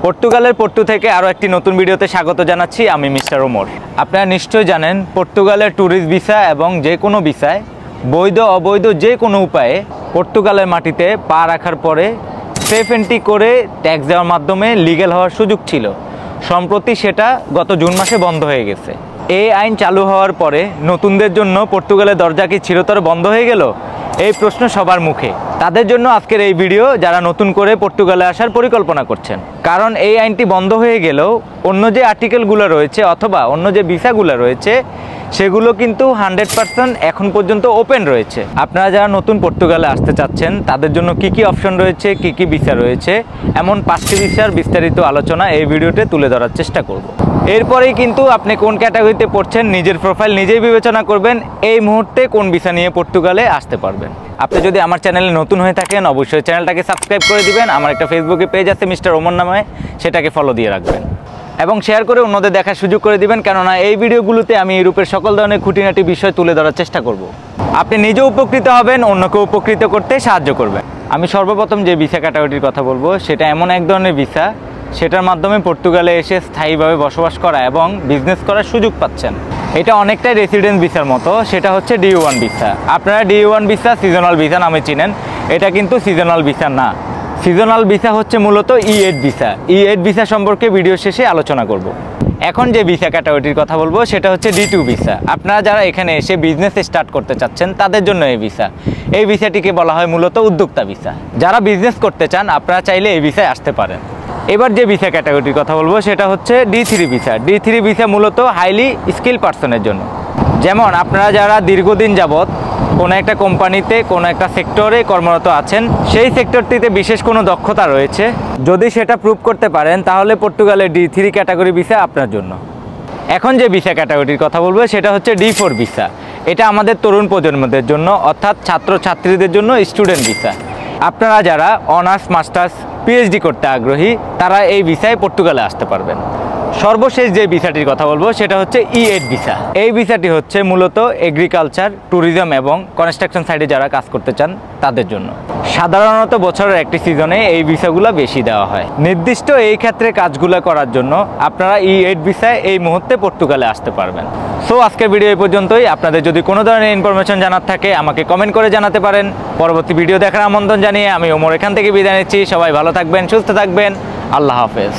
পর্তুগালের পোর্টো থেকে আরও একটি নতুন ভিডিওতে স্বাগত জানাচ্ছি। আমি মিস্টার ওমর। আপনারা নিশ্চয়ই জানেন পর্তুগালের ট্যুরিস্ট ভিসা এবং যে কোনো ভিসায় বৈধ অবৈধ যে কোনো উপায়ে পর্তুগালের মাটিতে পা রাখার পরে সেফ এন্ট্রি করে ট্যাক্স দেওয়ার মাধ্যমে লিগ্যাল হওয়ার সুযোগ ছিল। সম্প্রতি সেটা গত জুন মাসে বন্ধ হয়ে গেছে। এই আইন চালু হওয়ার পরে নতুনদের জন্য পর্তুগালের দরজা কি চিরতরে বন্ধ হয়ে গেল? এই প্রশ্ন সবার মুখে। তাদের জন্য আজকের এই ভিডিও, যারা নতুন করে পর্তুগালে আসার পরিকল্পনা করছেন। কারণ এই আইনটি বন্ধ হয়ে গেলেও অন্য যে আর্টিকেলগুলো রয়েছে অথবা অন্য যে ভিসাগুলো রয়েছে সেগুলো কিন্তু 100% এখন পর্যন্ত ওপেন রয়েছে। আপনারা যারা নতুন পর্তুগালে আসতে চাচ্ছেন তাদের জন্য কি কি অপশন রয়েছে, কি কি ভিসা রয়েছে, এমন 5টি ভিসার বিস্তারিত আলোচনা এই ভিডিওতে তুলে ধরার চেষ্টা করব। এরপরেই কিন্তু আপনি কোন ক্যাটাগরিতে পড়ছেন নিজের প্রোফাইল নিজেই বিবেচনা করবেন, এই মুহূর্তে কোন ভিসা নিয়ে পর্তুগালে আসতে পারবেন। আপনি যদি আমার চ্যানেলে নতুন হয়ে থাকেন অবশ্যই চ্যানেলটাকে সাবস্ক্রাইব করে দিবেন। আমার একটা ফেসবুকে পেজ আছে মিস্টার ওমর নামে, সেটাকে ফলো দিয়ে রাখবেন এবং শেয়ার করে অন্যদের দেখার সুযোগ করে দিবেন। কেননা এই ভিডিওগুলোতে আমি ইউরোপের সকল ধরনের খুঁটিনাটি বিষয় তুলে ধরার চেষ্টা করব। আপনি নিজেও উপকৃত হবেন, অন্যকে উপকৃত করতে সাহায্য করবেন। আমি সর্বপ্রথম যে ভিসা ক্যাটাগরির কথা বলবো সেটা এমন এক ধরনের ভিসা সেটার মাধ্যমে পর্তুগালে এসে স্থায়ীভাবে বসবাস করা এবং বিজনেস করার সুযোগ পাচ্ছেন। এটা অনেকটাই রেসিডেন্স ভিসার মতো। সেটা হচ্ছে D1 ভিসা। আপনারা D1 ভিসা সিজনাল ভিসা নামে চিনেন, এটা কিন্তু সিজনাল ভিসা না। সিজনাল ভিসা হচ্ছে মূলত E8 ভিসা। E8 ভিসা সম্পর্কে ভিডিও শেষে আলোচনা করব। এখন যে ভিসা ক্যাটাগরির কথা বলবো সেটা হচ্ছে D2 ভিসা। আপনারা যারা এখানে এসে বিজনেস স্টার্ট করতে চাচ্ছেন তাদের জন্য এই ভিসা। এই ভিসাটিকে বলা হয় মূলত উদ্যোক্তা ভিসা। যারা বিজনেস করতে চান আপনারা চাইলে এই ভিসায় আসতে পারেন। এবার যে ভিসা ক্যাটাগরির কথা বলবো সেটা হচ্ছে D3 ভিসা। D3 ভিসা মূলত হাইলি স্কিল পার্সনের জন্য। যেমন আপনারা যারা দীর্ঘদিন যাবৎ কোনো একটা কোম্পানিতে কোনো একটা সেক্টরে কর্মরত আছেন, সেই সেক্টরটিতে বিশেষ কোনো দক্ষতা রয়েছে, যদি সেটা প্রুভ করতে পারেন তাহলে পর্তুগালের D3 ক্যাটাগরি ভিসা আপনার জন্য। এখন যে ভিসা ক্যাটাগরির কথা বলবো সেটা হচ্ছে D4 ভিসা। এটা আমাদের তরুণ প্রজন্মদের জন্য, অর্থাৎ ছাত্রছাত্রীদের জন্য স্টুডেন্ট ভিসা। আপনারা যারা অনার্স মাস্টার্স PhD করতে আগ্রহী তারা এই ভিসায় পর্তুগালে আসতে পারবেন। সর্বশেষ যে ভিসাটির কথা বলবো সেটা হচ্ছে E8 ভিসা। এই ভিসাটি হচ্ছে মূলত এগ্রিকালচার, ট্যুরিজম এবং কনস্ট্রাকশন সাইডে যারা কাজ করতে চান তাদের জন্য। সাধারণত বছরের একটি সিজনে এই ভিসাগুলো বেশি দেওয়া হয়। নির্দিষ্ট এই ক্ষেত্রে কাজগুলো করার জন্য আপনারা E8 ভিসায় এই মুহূর্তে পর্তুগালে আসতে পারবেন। সো আজকের ভিডিও এই পর্যন্তই। আপনাদের যদি কোনো ধরনের ইনফরমেশন জানার থাকে আমাকে কমেন্ট করে জানাতে পারেন। পরবর্তী ভিডিও দেখার আমন্ত্রণ জানিয়ে আমি ওমর এখান থেকে বিদায় নিচ্ছি। সবাই ভালো থাকবেন, সুস্থ থাকবেন। আল্লাহ হাফেজ।